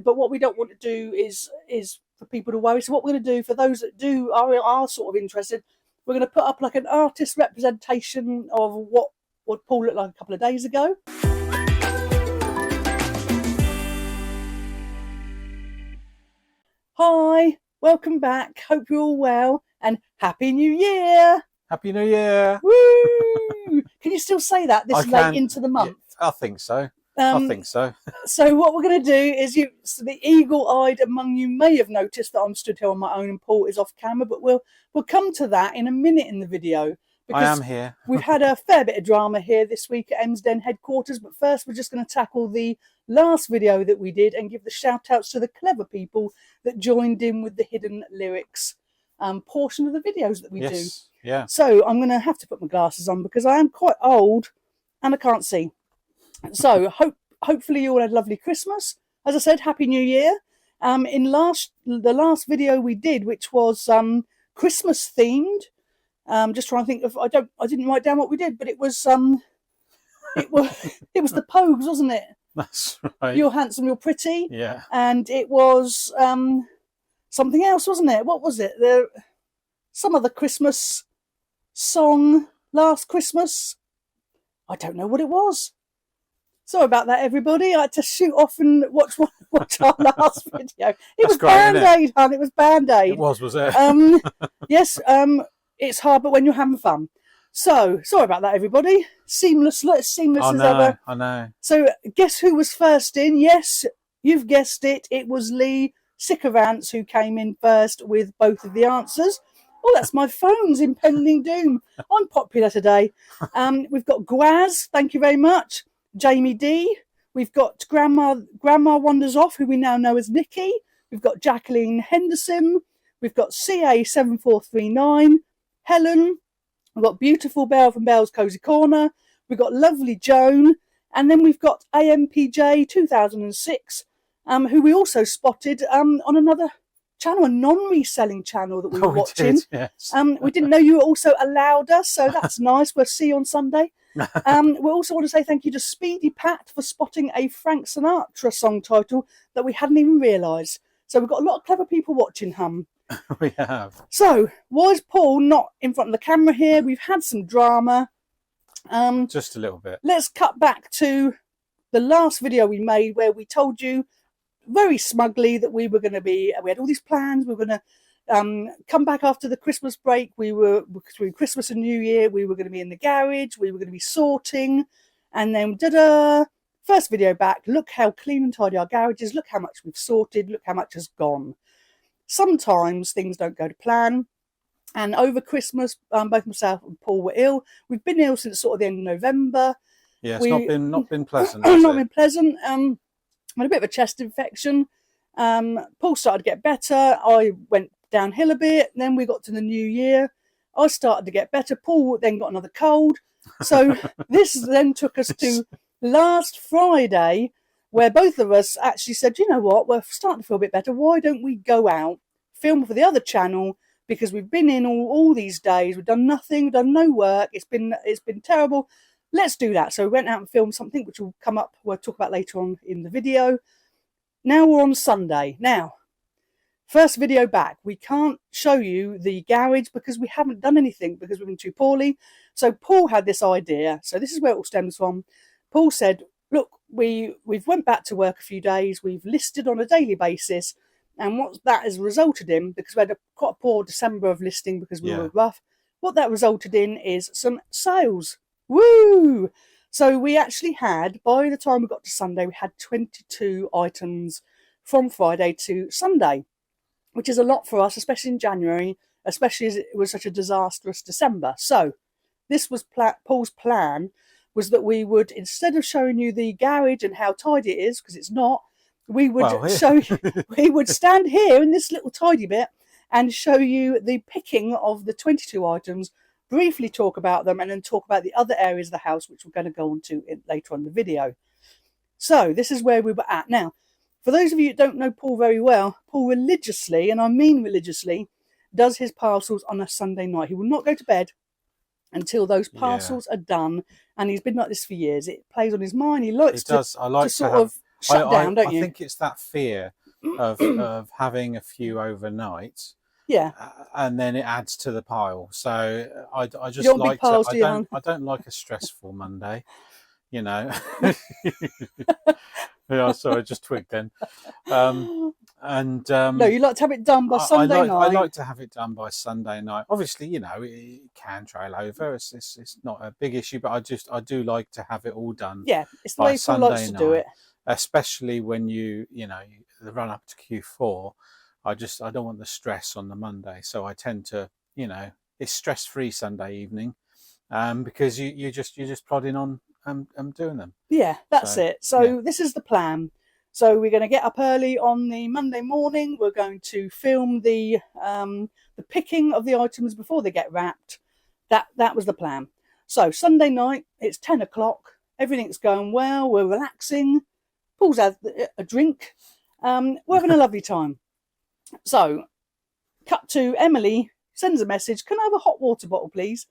But what we don't want to do is for people to worry. So what we're going to do for those that are sort of interested, we're going to put up like an artist representation of what Paul looked like a couple of days ago. Hi, welcome back. Hope you're all well, and Happy New Year! Happy New Year! Woo! Can you still say that this late into the month? Yeah, I think so. I think so. So what we're going to do is, the eagle-eyed among you may have noticed that I'm stood here on my own and Paul is off camera, but we'll come to that in a minute in the video. I am here. We've had a fair bit of drama here this week at Emsden headquarters, but first we're just going to tackle the last video that we did and give the shout-outs to the clever people that joined in with the hidden lyrics portion of the videos that we do. Yeah. So I'm going to have to put my glasses on because I am quite old and I can't see. So hopefully you all had a lovely Christmas. As I said, Happy New Year. In the last video we did, which was Christmas themed. Just trying to think of, I didn't write down what we did, but it was the Pogues, wasn't it? That's right. You're handsome, you're pretty. Yeah. And it was something else, wasn't it? What was it? Some other Christmas song last Christmas. I don't know what it was. Sorry about that, everybody. I had to shoot off and watch our last video. It was Band-Aid, hon. It was Band-Aid. It was it? Yes. It's hard, but when you're having fun. So sorry about that, everybody. Seamless as ever. I know. So guess who was first in? Yes, you've guessed it. It was Lee Sickervance who came in first with both of the answers. Oh, that's my phone's impending doom. I'm popular today. We've got Gwaz, thank you very much. Jamie D. We've got Grandma Wanders Off, who we now know as Nikki. We've got Jacqueline Henderson. We've got CA7439. Helen. We've got Beautiful Belle from Belle's Cozy Corner. We've got Lovely Joan. And then we've got AMPJ 2006, who we also spotted on another channel, a non-reselling channel that we were watching. We did, yes. We didn't know you were also allowed us, so that's nice. We'll see you on Sunday. We also want to say thank you to Speedy Pat for spotting a Frank Sinatra song title that we hadn't even realised. So we've got a lot of clever people watching, We have. So, why is Paul not in front of the camera here? We've had some drama. Just a little bit. Let's cut back to the last video we made where we told you very smugly that we had all these plans. We were going to come back after the Christmas break. Between Christmas and New Year, we were going to be in the garage. We were going to be sorting. And then, first video back. Look how clean and tidy our garage is. Look how much we've sorted. Look how much has gone. Sometimes things don't go to plan. And over Christmas, both myself and Paul were ill. We've been ill since sort of the end of November. Yeah, it's not been pleasant. Not been pleasant. I had a bit of a chest infection. Paul started to get better. I went downhill a bit. Then we got to the new year. I started to get better. Paul then got another cold. So this then took us to last Friday, where both of us actually said, you know what, we're starting to feel a bit better. Why don't we go out, film for the other channel? Because we've been in all these days. We've done nothing. We've done no work. It's been terrible. Let's do that. So we went out and filmed something, which will come up. We'll talk about later on in the video. Now we're on Sunday. Now, first video back. We can't show you the garage because we haven't done anything because we've been too poorly. So Paul had this idea. So this is where it all stems from. Paul said, look, we've went back to work a few days. We've listed on a daily basis. And what that has resulted in, because we had quite a poor December of listing because we were rough, what that resulted in is some sales. Woo! So we actually had, by the time we got to Sunday, we had 22 items from Friday to Sunday, which is a lot for us, especially in January, especially as it was such a disastrous December. So this was Paul's plan, was that we would, instead of showing you the garage and how tidy it is, because it's not, we would we would stand here in this little tidy bit and show you the picking of the 22 items, briefly talk about them, and then talk about the other areas of the house, which we're going to go on to later on in the video. So this is where we were at. Now, for those of you who don't know Paul very well, Paul religiously, and I mean religiously, does his parcels on a Sunday night. He will not go to bed until those parcels are done, and he's been like this for years. It plays on his mind. He likes to shut down, don't you? I think it's that fear of having a few overnight. Yeah. And then it adds to the pile. So I just don't like big piles, to. do you, I don't like a stressful Monday. You know. Yeah, sorry, I just twigged then. And no, you like to have it done by Sunday night. I like to have it done by Sunday night. Obviously, you know, it can trail over. It's not a big issue, but I do like to have it all done. Yeah, it's the way Paul likes to do it. Especially when you know the run up to Q4. I don't want the stress on the Monday, so I tend to, you know, it's stress-free Sunday evening, because you're just plodding on doing them. Yeah, that's it. So this is the plan. So we're going to get up early on the Monday morning. We're going to film the picking of the items before they get wrapped. That was the plan. So Sunday night, it's 10 o'clock. Everything's going well. We're relaxing. Paul's had a drink. We're having a lovely time. So, cut to Emily sends a message. Can I have a hot water bottle, please?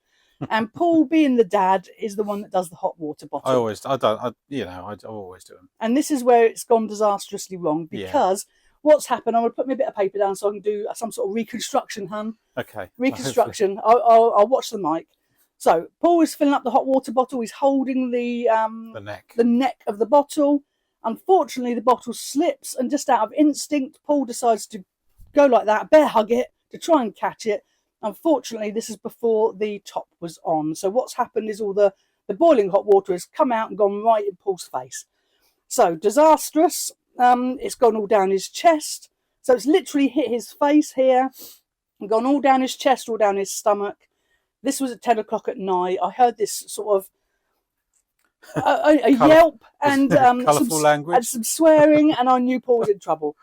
And Paul, being the dad, is the one that does the hot water bottle. I always do them. And this is where it's gone disastrously wrong, because what's happened, I'm going to put my bit of paper down so I can do some sort of reconstruction, hun. Okay. Reconstruction. I'll watch the mic. So, Paul is filling up the hot water bottle. He's holding the neck of the bottle. Unfortunately, the bottle slips, and just out of instinct, Paul decides to go like that, bear hug it to try and catch it. Unfortunately, this is before the top was on. So what's happened is all the boiling hot water has come out and gone right in Paul's face. So disastrous. It's gone all down his chest. So it's literally hit his face here and gone all down his chest, all down his stomach. This was at 10 o'clock at night. I heard this sort of a yelp and some swearing, and I knew Paul was in trouble.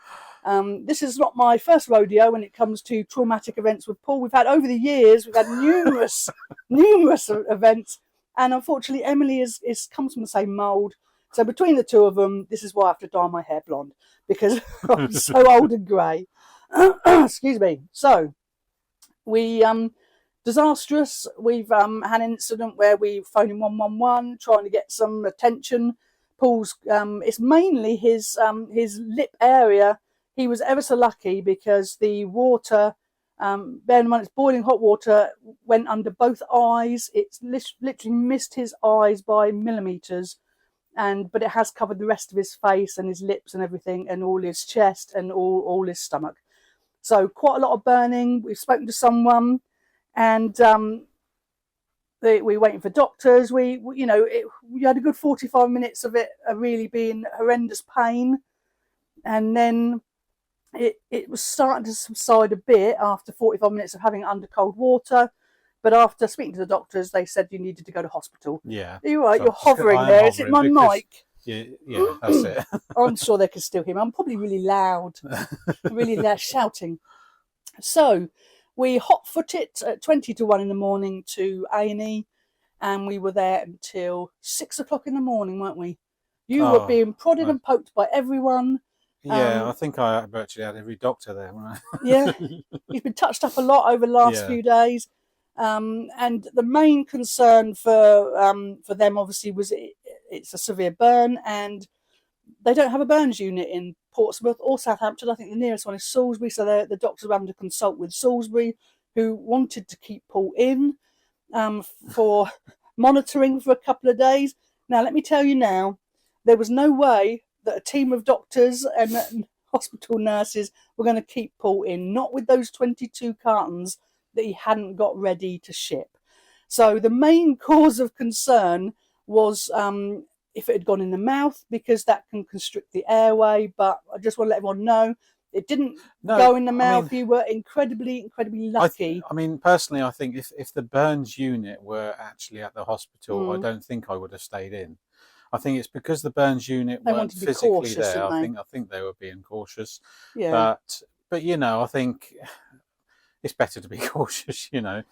This is not my first rodeo when it comes to traumatic events with Paul. We've had, over the years, numerous events, and unfortunately Emily comes from the same mould. So between the two of them, this is why I have to dye my hair blonde, because I'm so old and grey. Excuse me. So we disastrous. We've had an incident where we phoned in 111 trying to get some attention. Paul's it's mainly his lip area. He was ever so lucky because the water, bear in mind it's boiling hot water, went under both eyes. It's literally missed his eyes by millimetres, but it has covered the rest of his face and his lips and everything, and all his chest and all his stomach. So quite a lot of burning. We've spoken to someone, and we're waiting for doctors. We had a good 45 minutes of it really being horrendous pain, and then it was starting to subside a bit after 45 minutes of having it under cold water. But after speaking to the doctors, they said you needed to go to hospital. Yeah. You're right, you're hovering there. Is it my mic? Yeah, that's it. I'm sure they can still hear me. I'm probably really loud shouting. So we hot-foot it at 20 to 1 in the morning to A&E, and we were there until 6 o'clock in the morning, weren't we? You were being prodded and poked by everyone. Yeah, I think I virtually had every doctor there. Right? Yeah, he's been touched up a lot over the last few days. And the main concern for them, obviously, was it's a severe burn, and they don't have a burns unit in Portsmouth or Southampton. I think the nearest one is Salisbury, so the doctors were having to consult with Salisbury, who wanted to keep Paul in for monitoring for a couple of days. Now, let me tell you now, there was no way that a team of doctors and hospital nurses were going to keep Paul in, not with those 22 cartons that he hadn't got ready to ship. So the main cause of concern was if it had gone in the mouth, because that can constrict the airway. But I just want to let everyone know it didn't go in the mouth. You were incredibly lucky. I mean, personally, I think if the burns unit were actually at the hospital, I don't think I would have stayed in. I think it's because the burns unit weren't physically cautious, there. I think they were being cautious. Yeah. But I think it's better to be cautious. Yeah.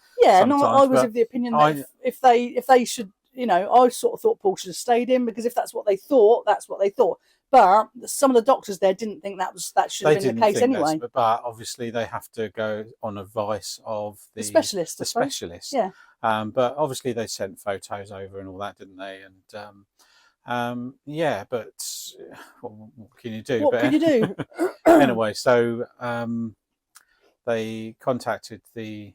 No, I was of the opinion that if they should, I sort of thought Paul should have stayed in, because if that's what they thought, that's what they thought. But some of the doctors there didn't think that should have been the case anyway. But obviously they have to go on advice of the specialist. Yeah. But obviously they sent photos over and all that, didn't they? And Yeah, but what can you do? What can you do? Anyway, so they contacted the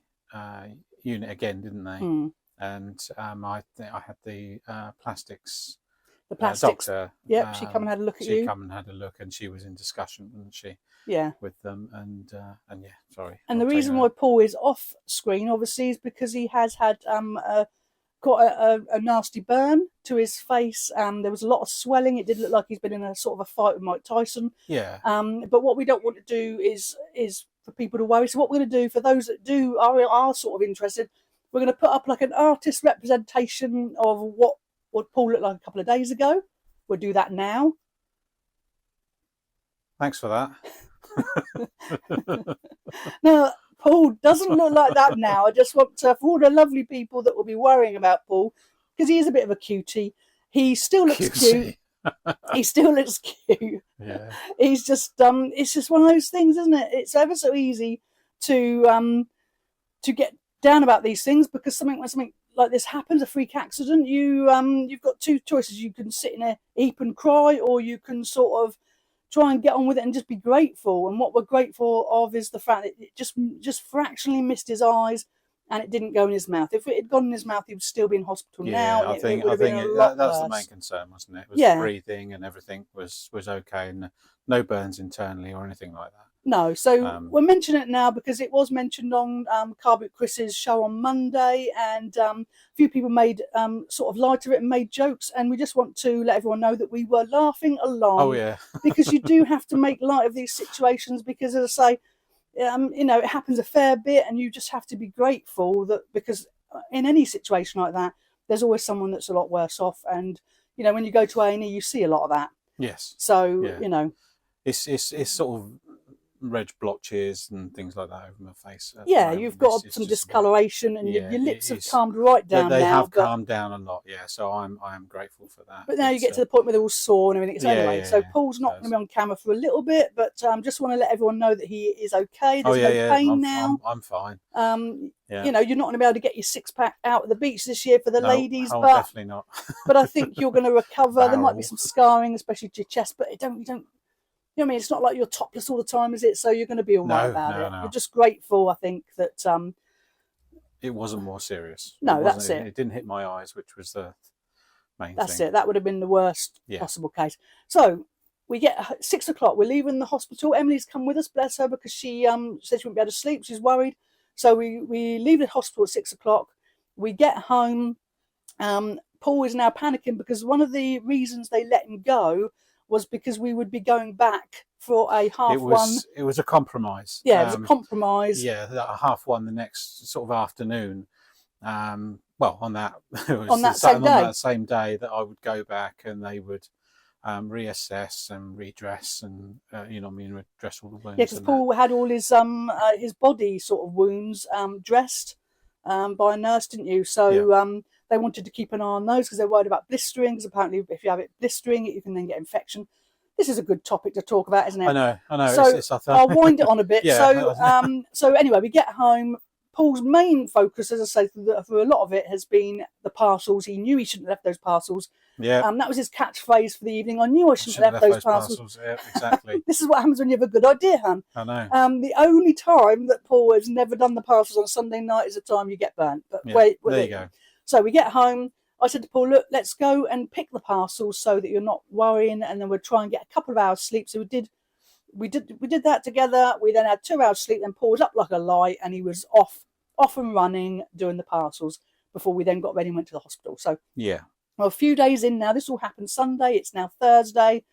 unit again, didn't they? And I think I had the plastics. The plastics. Doctor. Yep, she come and had a look at you. She come and had a look, and she was in discussion, wasn't she? Yeah. With them, and yeah, sorry. And the reason why Paul is off screen, obviously, is because he has had quite a nasty burn to his face. There was a lot of swelling. It did look like he's been in a sort of a fight with Mike Tyson. Yeah. But what we don't want to do is for people to worry. So what we're going to do for those that are sort of interested, we're going to put up like an artist representation of what Paul looked like a couple of days ago. We'll do that now. Thanks for that. Now, Paul doesn't look like that now. I just want to, for all the lovely people that will be worrying about Paul, because he is a bit of a cutie, he still looks cute. He still looks cute. Yeah. He's just it's just one of those things, isn't it? It's ever so easy to get down about these things, because when something like this happens, a freak accident, you've got two choices. You can sit in a heap and cry, or you can sort of try and get on with it and just be grateful. And what we're grateful of is the fact that it just fractionally missed his eyes and it didn't go in his mouth. If it had gone in his mouth, he would still be in hospital now. I think that's the main concern, wasn't it? It was the breathing and everything was okay, and no burns internally or anything like that. No, so we'll mention it now because it was mentioned on Car Boot Chris's show on Monday, and a few people made sort of light of it and made jokes, and we just want to let everyone know that we were laughing along. Oh yeah, because you do have to make light of these situations, because, as I say, it happens a fair bit, and you just have to be grateful that, because in any situation like that, there's always someone that's a lot worse off, and when you go to A&E, you see a lot of that. Yes. So it's sort of red blotches and things like that over my face. Yeah, you've got some discoloration, and your lips have calmed right down. They have calmed down a lot, yeah. So I am grateful for that. But now you get to the point where they're all sore and everything. So anyway, so Paul's not going to be on camera for a little bit, but just want to let everyone know that he is okay. There's no pain now. I'm fine. You're not going to be able to get your six-pack out at the beach this year for the ladies, but definitely not. But I think you're going to recover. There might be some scarring, especially to your chest, but you don't. You know what I mean? It's not like you're topless all the time, is it? So you're going to be all right about it. You're just grateful, I think, that it wasn't more serious. No, that's it. It didn't hit my eyes, which was the main thing. That's it. That would have been the worst possible case. So we get 6 o'clock. We're leaving the hospital. Emily's come with us, bless her, because she said she wouldn't be able to sleep. She's worried. So we leave the hospital at 6 o'clock. We get home. Paul is now panicking because one of the reasons they let him go was because we would be going back for a half one. It was a compromise. Yeah, it was a compromise. Yeah, a half one the next sort of afternoon. On that same day that I would go back, and they would reassess and redress and redress all the wounds. Yeah, because Paul had all his body sort of wounds dressed by a nurse, didn't you? So they wanted to keep an eye on those because they're worried about blistering, because apparently if you have it blistering, you can then get infection. This is a good topic to talk about, isn't it? I know. So I'll wind it on a bit. So anyway, we get home. Paul's main focus, as I say, for a lot of it has been the parcels. He knew he shouldn't have left those parcels. Yeah. That was his catchphrase for the evening. I knew I shouldn't have left those parcels. Yeah, exactly. This is what happens when you have a good idea, hun. I know. The only time that Paul has never done the parcels on Sunday night is the time you get burnt. But there you go. So we get home. I said to Paul, look, let's go and pick the parcels so that you're not worrying, and then we'll try and get a couple of hours sleep. So we did that together. We then had 2 hours sleep. Then Paul was up like a light, and he was off and running doing the parcels before we then got ready and went to the hospital. So well, a few days in now. This all happened Sunday. It's now Thursday.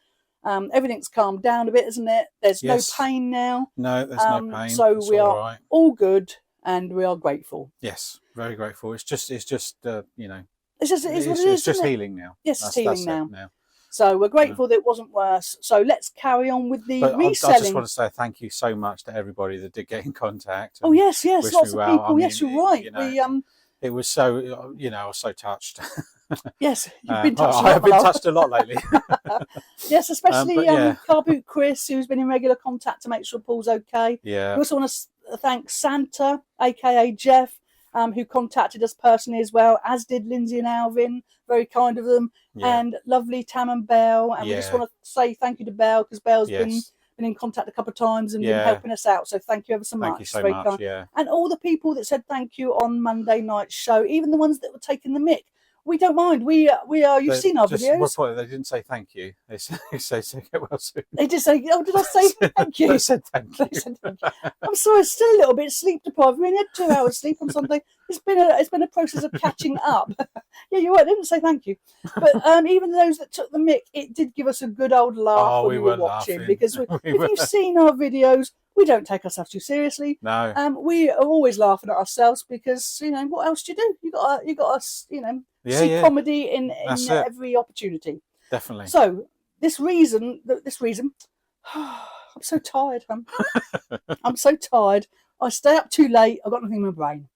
Everything's calmed down a bit, isn't it? There's no pain now. No, there's no pain. So we are all good, and we are grateful. Yes, very grateful. It's just It's just what it is. It's just healing now. Yes, it's healing now. So we're grateful that it wasn't worse. So let's carry on with the reselling. I just want to say thank you so much to everybody that did get in contact. Oh yes, lots of people. Yes, you're right. It was so, I was so touched. Yes, you've been touched. I have been touched a lot lately. Yes, especially Car Boot Chris, who's been in regular contact to make sure Paul's okay. Yeah. We also want to thank Santa, aka Jeff, who contacted us personally as well, as did Lindsay and Alvin. Very kind of them. And lovely Tam and Belle. And we just want to say thank you to Belle, because Belle's been in contact a couple of times and been helping us out. So thank you ever so much. Thank you so much. And all the people that said thank you on Monday night's show, even the ones that were taking the mick. We don't mind. We are. You've seen our videos. What, they didn't say thank you. They said get well soon. They did say, "Oh, did I say thank you?" They said thank you. I'm sorry, still a little bit sleep deprived. We only had 2 hours sleep on Sunday. It's been a process of catching up. Yeah, you're right. I didn't say thank you, but even those that took the mick, it did give us a good old laugh when we were watching laughing. Because if you've seen our videos, we don't take ourselves too seriously. No. We are always laughing at ourselves because what else do you do? You got us. See comedy in every opportunity. Definitely. So this reason, I'm so tired. I'm so tired. I stay up too late. I've got nothing in my brain.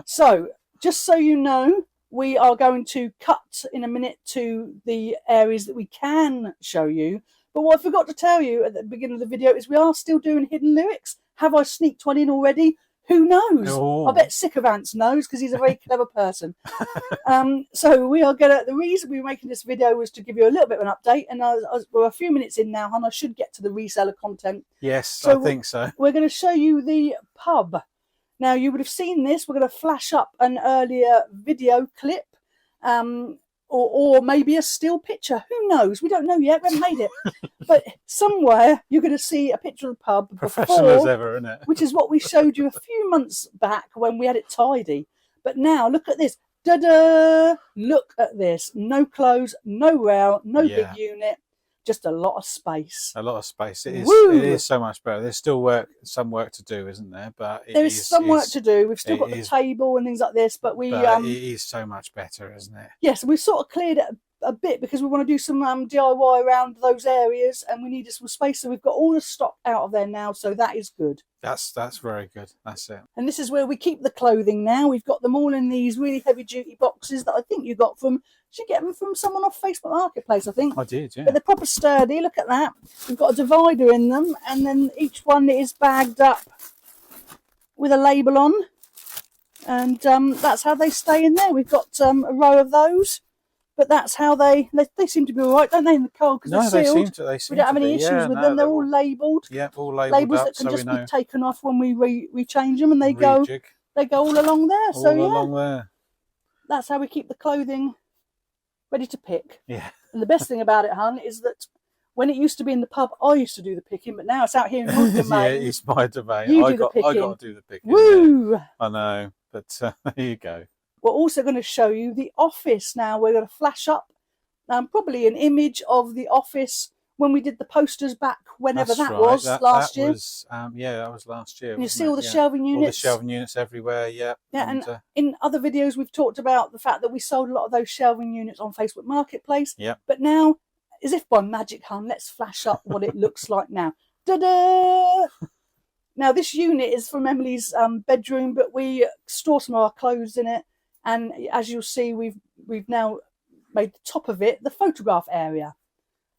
So just so you know, we are going to cut in a minute to the areas that we can show you. But what I forgot to tell you at the beginning of the video is we are still doing hidden lyrics. Have I sneaked one in already? Who knows? Oh. I bet Sycophants knows, because he's a very clever person. So we are the reason we were making this video was to give you a little bit of an update, and we're a few minutes in now, and I should get to the reseller content. Yes, I think so. We're going to show you the pub. Now, you would have seen this. We're going to flash up an earlier video clip, or maybe a still picture. Who knows? We don't know yet. We haven't made it. But somewhere you're going to see a picture of the pub. Professional as ever, isn't it? Which is what we showed you a few months back when we had it tidy. But now, look at this. Da-da! Look at this. No clothes, no rail, no big unit. Just a lot of space. A lot of space. It is so much better. There's still some work to do, isn't there? But there is some work to do. We've still got the table and things like this, but it is so much better, isn't it? Yes, we've sort of cleared it a bit because we want to do some DIY around those areas, and we needed some space. So we've got all the stock out of there now, so that is good. That's very good. That's it. And this is where we keep the clothing now. We've got them all in these really heavy duty boxes that I think you got from. Did you get them from someone off Facebook Marketplace? I think I did. Yeah. But they're proper sturdy. Look at that. We've got a divider in them, and then each one is bagged up with a label on, and that's how they stay in there. We've got a row of those. But that's how they seem to be all right, don't they, in the cold? Because they're sealed. We don't have any issues with them. They're all labelled. Yeah, all labelled labels that can just be taken off when we rechange them, and they go all along there. All along there. That's how we keep the clothing ready to pick. Yeah. And the best thing about it, hun, is that when it used to be in the pub, I used to do the picking, but now it's out here in your domain. Yeah, it's my domain. I got to do the picking. Woo! Yeah. I know, but there you go. We're also going to show you the office now. We're going to flash up probably an image of the office when we did the posters back, whenever last year. That was last year. And you see all the shelving units? All the shelving units everywhere, yeah. Yeah, and in other videos we've talked about the fact that we sold a lot of those shelving units on Facebook Marketplace. Yeah. But now, as if by magic, hun, let's flash up what it looks like now. Da-da! Now, this unit is from Emily's bedroom, but we store some of our clothes in it. And as you'll see, we've now made the top of it the photograph area,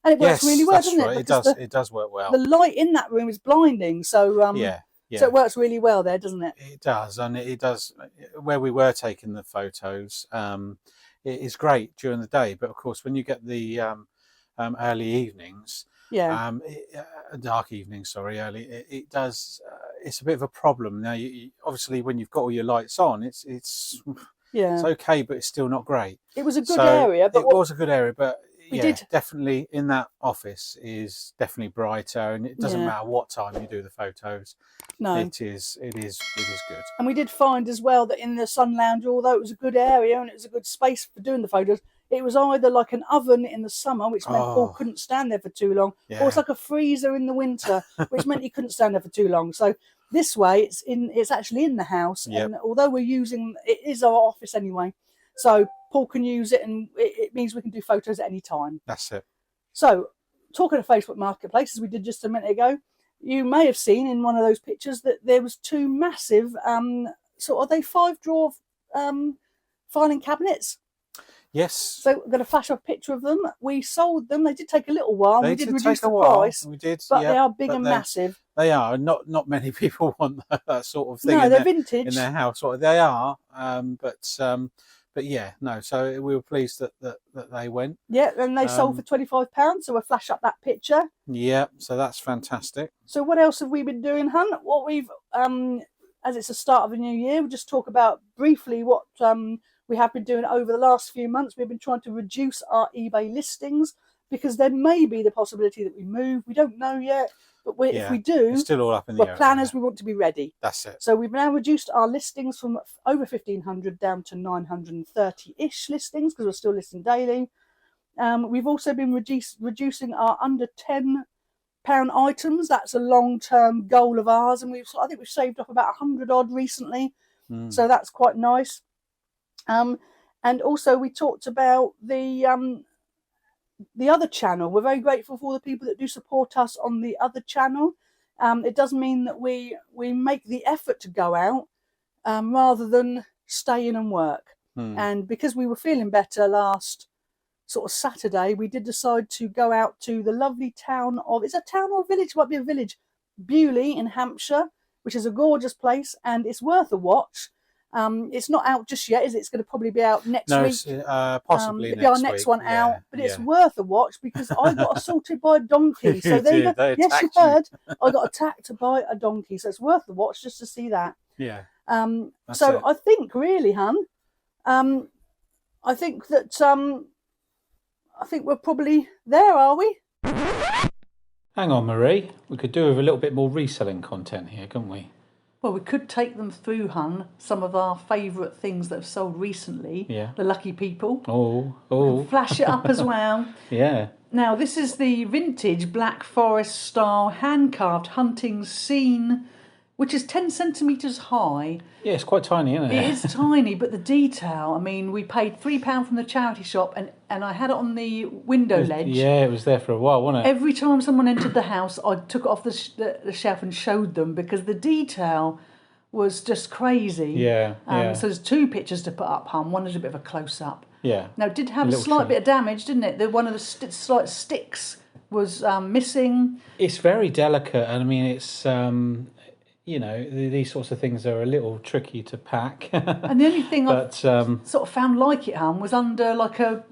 and it works really well, doesn't it? It does work well. The light in that room is blinding, so so it works really well there, doesn't it? It does, and it does. Where we were taking the photos, it is great during the day, but of course, when you get the early evenings, dark evenings, early, it does. It's a bit of a problem now. Obviously, when you've got all your lights on, it's okay, but it's still not great. It was a good area, but it was a good area, but definitely in that office is definitely brighter, and it doesn't matter what time you do the photos. No, it is good. And we did find as well that in the sun lounge, although it was a good area and it was a good space for doing the photos, it was either like an oven in the summer, which meant Paul couldn't stand there for too long, or it's like a freezer in the winter, which meant he couldn't stand there for too long. So this way, it's actually in the house, and although it is our office anyway, so Paul can use it, and it means we can do photos at any time. That's it. So, talking of Facebook Marketplace, as we did just a minute ago, you may have seen in one of those pictures that there was two massive, 5-drawer filing cabinets. Yes. So I'm going to flash a picture of them. We sold them. They did take a little while. They We did did reduce take a the while. price. We did, but yeah, they are big but and massive. They are. Not many people want that sort of thing No, they're vintage in their house. They are, but yeah, no. So we were pleased that they went. Yeah, and they sold for £25. So we'll flash up that picture. Yeah, so that's fantastic. So what else have we been doing, hun? What we've as it's the start of a new year, we'll just talk about briefly what we have been doing over the last few months. We've been trying to reduce our eBay listings because there may be the possibility that we move. We don't know yet, but if we do, it's still all up in the air. We're planners. We want to be ready. That's it. So we've now reduced our listings from over 1,500 down to 930-ish listings because we're still listing daily. We've also been reducing our under £10 items. That's a long-term goal of ours, and I think we've saved up about 100 odd recently. So that's quite nice. And also we talked about the other channel. We're very grateful for all the people that do support us on the other channel. It does mean that we make the effort to go out rather than stay in and work. And because we were feeling better last sort of Saturday, we did decide to go out to the lovely town of, is it a town or a village? It might be a village, Bewley in Hampshire, which is a gorgeous place and it's worth a watch. It's not out just yet, is it? It's going to probably be out next week. Possibly it'll be our next one out, but it's worth a watch because I got assaulted by a donkey. So there you go. Yes, you heard. I got attacked by a donkey, so it's worth the watch just to see that. Yeah. So I think really, hun, I think that I think we're probably there, are we? Hang on, Marie. We could do with a little bit more reselling content here, couldn't we? Well, we could take them through, hun, some of our favourite things that have sold recently. Yeah. The lucky people. Oh. Flash it up as well. Yeah. Now, this is the vintage Black Forest style hand-carved hunting scene, which is 10 centimetres high. Yeah, it's quite tiny, isn't it? It is tiny, but the detail, I mean, we paid £3 from the charity shop and I had it on the window ledge. Yeah, it was there for a while, wasn't it? Every time someone entered the house, I took it off the shelf and showed them because the detail was just crazy. Yeah. So there's two pictures to put up, hun. One is a bit of a close-up. Yeah. Now, it did have a slight bit of damage, didn't it? One of the slight sticks was missing. It's very delicate, and I mean, it's... these sorts of things are a little tricky to pack. And the only thing I sort of found like it, hun, was under like a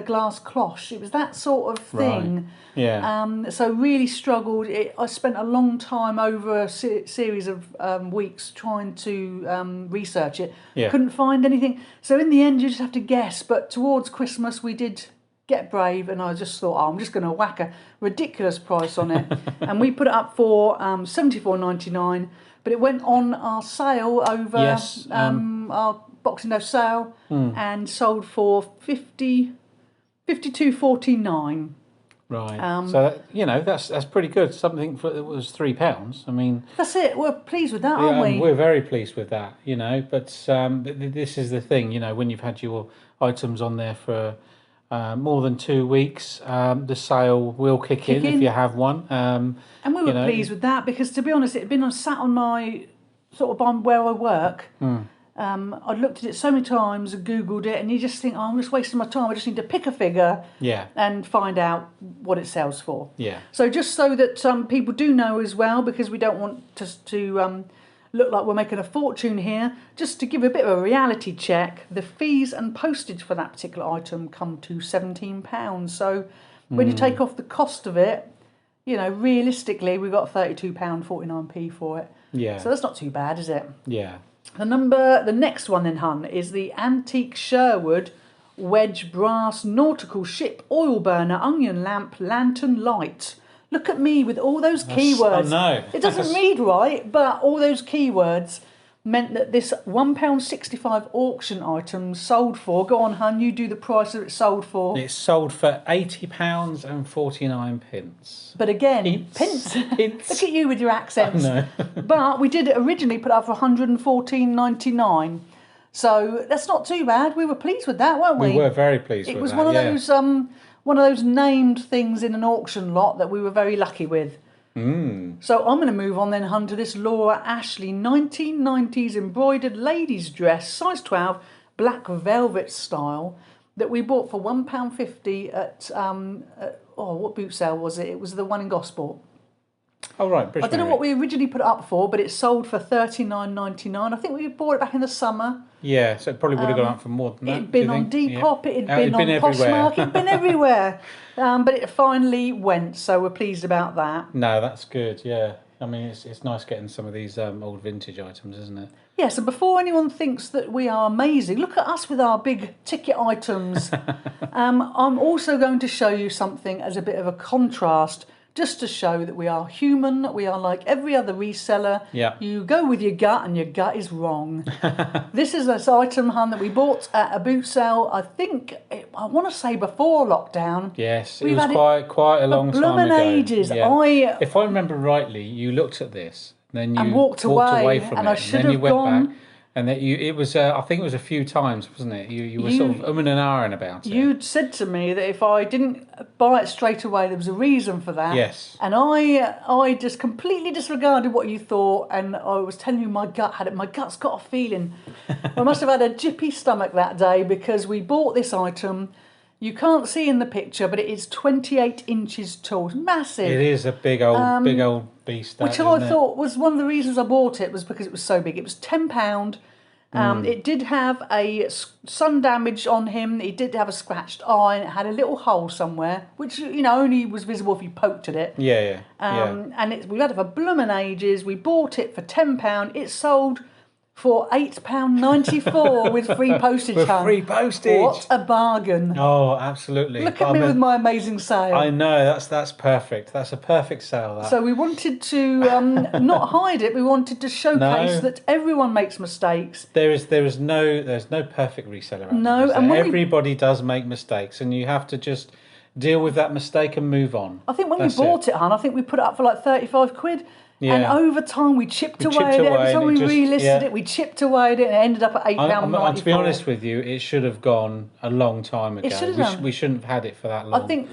glass cloche. It was that sort of thing. Right. Yeah. So really struggled. I spent a long time over a series of weeks trying to research it. Yeah. Couldn't find anything. So in the end, you just have to guess. But towards Christmas, we did get brave, and I just thought, I'm just going to whack a ridiculous price on it. And we put it up for $74.99, but it went on our sale over our Boxing Day sale and sold for $52.49. Right. So that's pretty good. Something that was £3. I mean, that's it. We're pleased with that, aren't we? We're very pleased with that. But this is the thing. When you've had your items on there for more than 2 weeks, the sale will kick in if you have one. And we were pleased with that because, to be honest, it had been sat on my sort of on where I work. I'd looked at it so many times and Googled it, and you just think, I'm just wasting my time. I just need to pick a figure and find out what it sells for. Yeah. So just so that people do know as well, because we don't want to look like we're making a fortune here, just to give a bit of a reality check, the fees and postage for that particular item come to £17. So when you take off the cost of it, realistically, we got £32.49p for it. Yeah. So that's not too bad, is it? Yeah. The next one then, hun, is the antique Sherwood wedge brass nautical ship oil burner onion lamp lantern light. Look at me with all those keywords. I know. It doesn't read right, but all those keywords meant that this £1.65 auction item sold for, go on, hun, you do the price that it sold for. It sold for £80.49. But again, pence. Look at you with your accents. I know. But we did originally put up for £114.99. So that's not too bad. We were pleased with that, weren't we? We were very pleased with that. It was one of those named things in an auction lot that we were very lucky with. So I'm going to move on then, hun, to this Laura Ashley 1990s embroidered ladies dress, size 12, black velvet style. that we bought for £1.50 at what boot sale was it? It was the one in Gosport. Oh right, I don't know what we originally put it up for, but it sold for £39.99. I think we bought it back in the summer. Yeah, so it probably would have gone up for more than that. It'd been on Depop, it'd been on everywhere. Poshmark, it'd been everywhere. But it finally went, so we're pleased about that. No, that's good, yeah. I mean, it's nice getting some of these old vintage items, isn't it? Yes, and before anyone thinks that we are amazing, look at us with our big ticket items. I'm also going to show you something as a bit of a contrast, just to show that we are human, we are like every other reseller. Yeah. You go with your gut and your gut is wrong. This is this item, hun, that we bought at a boot sale, I want to say before lockdown. Yes, it was quite a long time ago. Ages. Yeah. If I remember rightly, you looked at this, then you walked away from and it, I should and then have you went gone. back. And that it was, I think it was a few times, wasn't it? You were sort of and ahhing about it. You'd said to me that if I didn't buy it straight away, there was a reason for that. Yes. And I just completely disregarded what you thought, and I was telling you my gut had it. My gut's got a feeling. I must have had a jippy stomach that day because we bought this item. You can't see in the picture, but it is 28 inches tall. It's massive. It is a big old beast. Which I thought was one of the reasons I bought it, was because it was so big. It was £10. It did have a sun damage on him. It did have a scratched eye, and it had a little hole somewhere, which only was visible if you poked at it. Yeah. And we've had it for bloomin' ages. We bought it for £10. It sold for £8.94 with free postage. With free postage. What a bargain! Oh, absolutely. Look at me with my amazing sale. I know, that's perfect. That's a perfect sale. That. So we wanted to not hide it. We wanted to showcase that everyone makes mistakes. There's no perfect reseller. No, and everybody does make mistakes, and you have to just deal with that mistake and move on. I think when we bought it, hun, I think we put it up for like 35 quid. Yeah. And over time, we chipped away at it. Every time we relisted it, we chipped away at it, and it ended up at £8.94. To be honest with you, it should have gone a long time ago. It should have done. We shouldn't have had it for that long. I think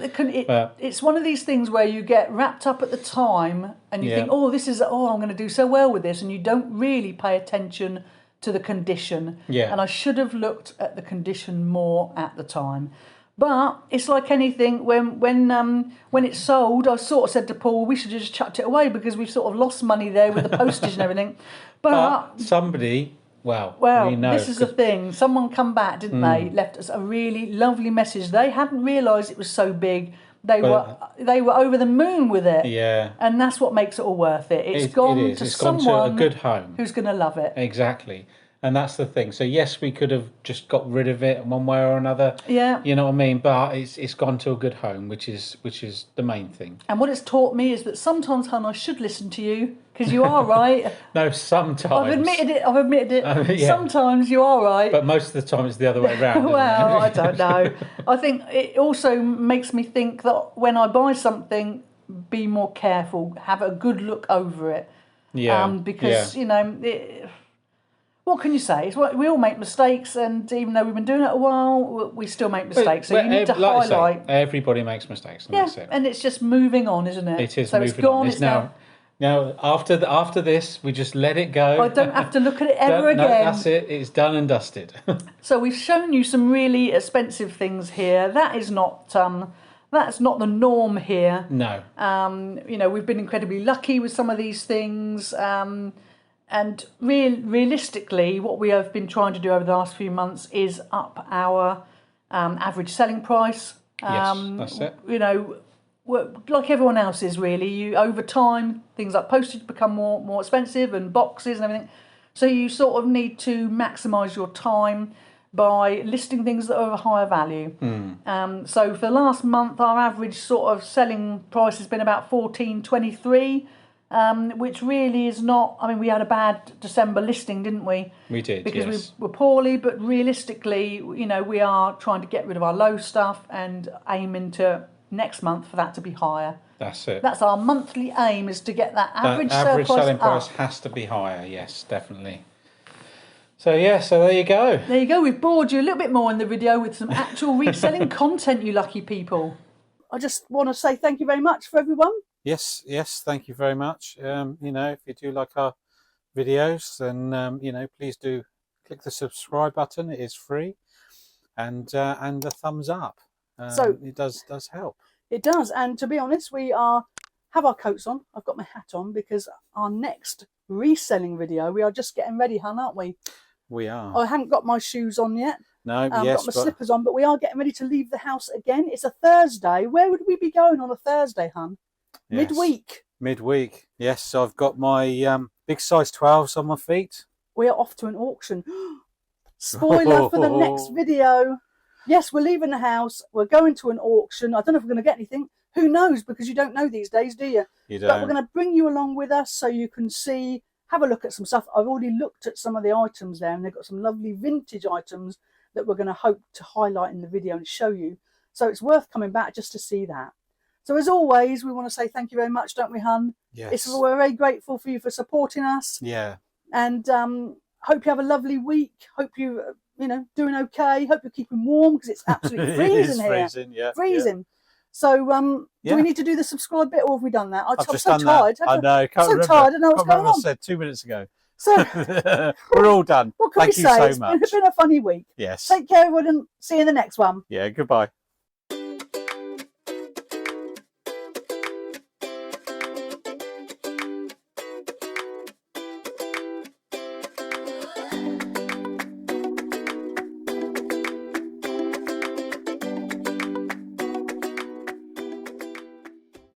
it's one of these things where you get wrapped up at the time, and you think, I'm going to do so well with this, and you don't really pay attention to the condition. Yeah. And I should have looked at the condition more at the time. But it's like anything. When it's sold, I sort of said to Paul, we should have just chucked it away because we've sort of lost money there with the postage and everything. But somebody, we know. This is the thing. Someone come back, didn't they? Left us a really lovely message. They hadn't realised it was so big. They were over the moon with it. Yeah. And that's what makes it all worth it. It's gone to a good home. Who's going to love it. Exactly. And that's the thing. So yes, we could have just got rid of it one way or another. Yeah. You know what I mean? But it's gone to a good home, which is the main thing. And what it's taught me is that sometimes, hun, I should listen to you because you are right. No, sometimes. I've admitted it. Yeah. Sometimes you are right. But most of the time it's the other way around. Well, I don't know. I think it also makes me think that when I buy something, be more careful, have a good look over it. Yeah. Because what can you say? We all make mistakes, and even though we've been doing it a while, we still make mistakes. So you need to highlight. Everybody makes mistakes. And that's it. And it's just moving on, isn't it? It is. So moving it's gone. On. It's now. Now after this, we just let it go. I don't have to look at it ever again. No, that's it. It's done and dusted. So we've shown you some really expensive things here. That is not. That's not the norm here. No. We've been incredibly lucky with some of these things. And realistically, what we have been trying to do over the last few months is up our average selling price. Yes, that's it. Like everyone else is really. Over time, things like postage become more expensive, and boxes and everything. So you sort of need to maximise your time by listing things that are of a higher value. So for the last month, our average sort of selling price has been about $14.23. Which really is not. I mean, we had a bad December listing, didn't we? We did, because yes. we were poorly. But realistically, we are trying to get rid of our low stuff and aiming to next month for that to be higher. That's it. That's our monthly aim, is to get that average selling price has to be higher. Yes, definitely. So there you go. There you go. We've bored you a little bit more in the video with some actual reselling content, you lucky people. I just want to say thank you very much for everyone. Yes, thank you very much. If you do like our videos, then please do click the subscribe button. It is free. and the thumbs up. So it does help. It does. And to be honest, we have our coats on. I've got my hat on because our next reselling video, we are just getting ready, hun, aren't we? We are. I haven't got my shoes on yet. No, yes, got my slippers on, but we are getting ready to leave the house again. It's a Thursday. Where would we be going on a Thursday, hun? Yes. Midweek. Midweek. Yes, so I've got my big size 12s on my feet. We are off to an auction. Spoiler for the next video. Yes, we're leaving the house. We're going to an auction. I don't know if we're going to get anything. Who knows? Because you don't know these days, do you? You don't. But we're going to bring you along with us so you can see, have a look at some stuff. I've already looked at some of the items there, and they've got some lovely vintage items that we're going to hope to highlight in the video and show you. So it's worth coming back just to see that. So as always, we want to say thank you very much, don't we, hun? Yes. We're very grateful for you for supporting us. Yeah. And hope you have a lovely week. Hope you, doing okay. Hope you're keeping warm because it's absolutely freezing here. Freezing, yeah. Freezing. Yeah. So do we need to do the subscribe bit, or have we done that? I'm so tired. I know. I can't remember. Tired. I don't know what's going on. I said 2 minutes ago. So we're all done. What can Thank we you say? so It's much. been a funny week. Yes. Take care, everyone, and see you in the next one. Yeah. Goodbye.